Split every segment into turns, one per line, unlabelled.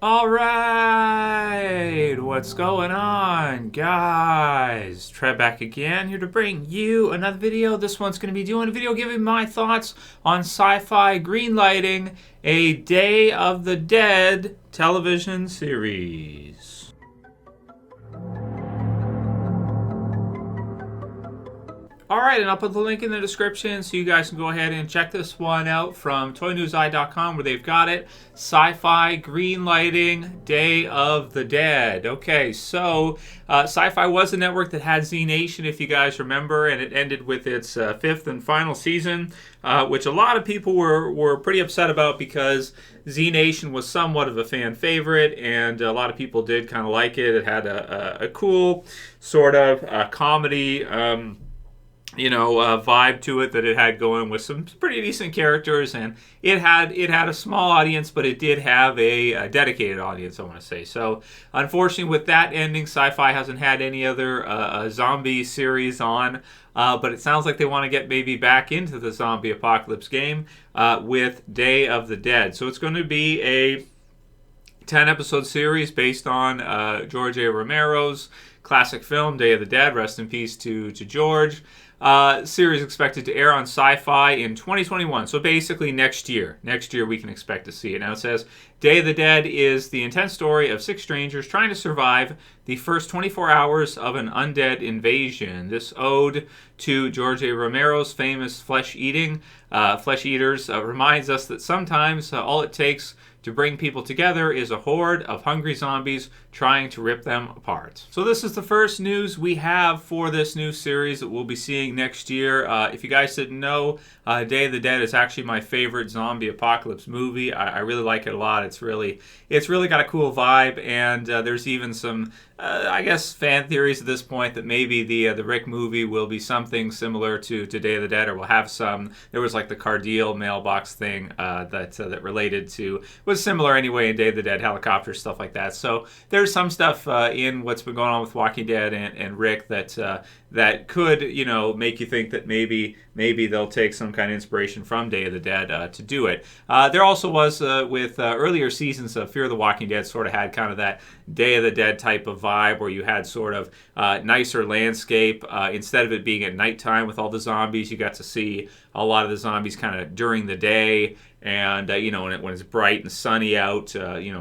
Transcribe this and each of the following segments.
All right, what's going on, guys? Trev back again, here to bring you another video. This one's going to be doing a video giving my thoughts on Syfy greenlighting a Day of the Dead television series. Alright, and I'll put the link in the description so you guys can go ahead and check this one out from toynewseye.com where they've got it. Syfy greenlighting Day of the Dead. Okay, so Syfy was a network that had Z Nation, if you guys remember, and it ended with its fifth and final season, which a lot of people were pretty upset about because Z Nation was somewhat of a fan favorite, and a lot of people did kind of like it. It had a cool sort of comedy vibe to it that it had going with some pretty decent characters, and it had a small audience, but it did have a dedicated audience, I want to say. So unfortunately, with that ending, Syfy hasn't had any other zombie series on, but it sounds like they want to get maybe back into the zombie apocalypse game with Day of the Dead. So it's going to be a 10-episode series based on George A. Romero's classic film, Day of the Dead. Rest in peace to George. Series expected to air on Syfy in 2021. So basically next year. Next year we can expect to see it. Now it says, Day of the Dead is the intense story of 6 strangers trying to survive the first 24 hours of an undead invasion. This ode to George A. Romero's famous flesh eaters reminds us that sometimes all it takes to bring people together is a horde of hungry zombies trying to rip them apart. So this is the first news we have for this new series that we'll be seeing next year. If you guys didn't know, Day of the Dead is actually my favorite zombie apocalypse movie. I really like it a lot. It's really got a cool vibe, and there's even some I guess fan theories at this point that maybe the Rick movie will be something similar to Day of the Dead, or will have some. There was like the Cartel mailbox thing that related to, was similar anyway in Day of the Dead, helicopters, stuff like that. So there's some stuff in what's been going on with Walking Dead and Rick that could make you think that maybe they'll take some kind of inspiration from Day of the Dead to do it. There also was with earlier seasons of Fear the Walking Dead, sort of had kind of that Day of the Dead type of vibe where you had sort of nicer landscape. Instead of it being at nighttime with all the zombies, you got to see a lot of the zombies kind of during the day. And, when it's bright and sunny out,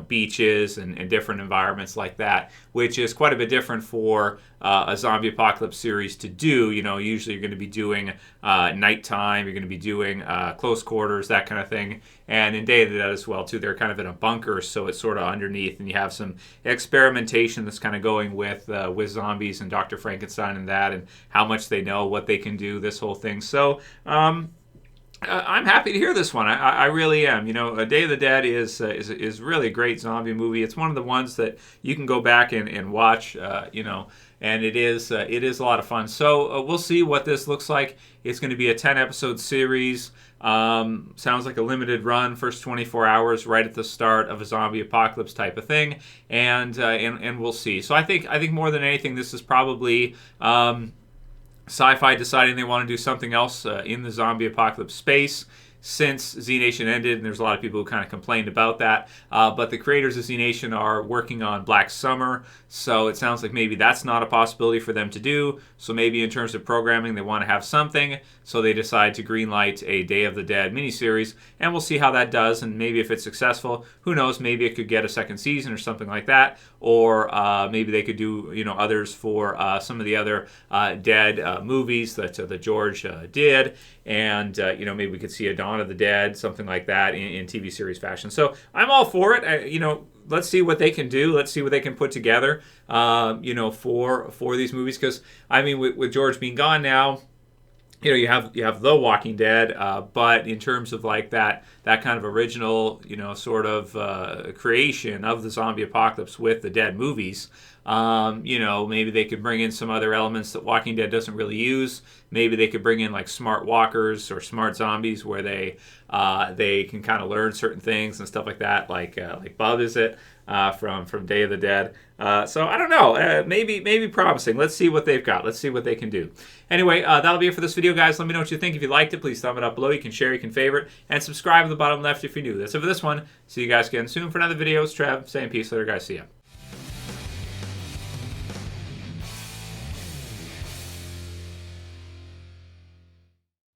beaches and different environments like that, which is quite a bit different for a zombie apocalypse series to do. Usually you're going to be doing nighttime, you're going to be doing close quarters, that kind of thing. And in Day of the Dead as well, too, they're kind of in a bunker, so it's sort of underneath, and you have some experimentation that's kind of going with zombies and Dr. Frankenstein and that, and how much they know, what they can do, this whole thing. So, I'm happy to hear this one. I really am. A Day of the Dead is really a great zombie movie. It's one of the ones that you can go back and watch, and it is a lot of fun. So we'll see what this looks like. It's going to be a 10-episode series. Sounds like a limited run, first 24 hours right at the start of a zombie apocalypse type of thing, and we'll see. So I think more than anything, this is probably Syfy deciding they want to do something else in the zombie apocalypse space since Z Nation ended, and there's a lot of people who kind of complained about that. But the creators of Z Nation are working on Black Summer, so it sounds like maybe that's not a possibility for them to do. So maybe in terms of programming, they want to have something, so they decide to greenlight a Day of the Dead miniseries, and we'll see how that does. And maybe if it's successful, who knows? Maybe it could get a second season or something like that, or maybe they could do others for some of the other Dead movies that George did, and maybe we could see a Dawn of the Dead, something like that in TV series fashion. So I'm all for it. Let's see what they can do. Let's see what they can put together, for these movies. Because with George being gone now, you have The Walking Dead, but in terms of like that kind of original, sort of creation of the zombie apocalypse with the Dead movies, You know, maybe they could bring in some other elements that Walking Dead doesn't really use. Maybe they could bring in like smart walkers or smart zombies where they can kind of learn certain things and stuff like that, like Bub is it from Day of the Dead. So I don't know, maybe promising. Let's see what they've got. Let's see what they can do. Anyway, that'll be it for this video, guys. Let me know what you think. If you liked it, please thumb it up below. You can share, you can favorite, and subscribe at the bottom left if you're new. That's it for this one. See you guys again soon for another video. It's Trev saying peace later, guys. See ya.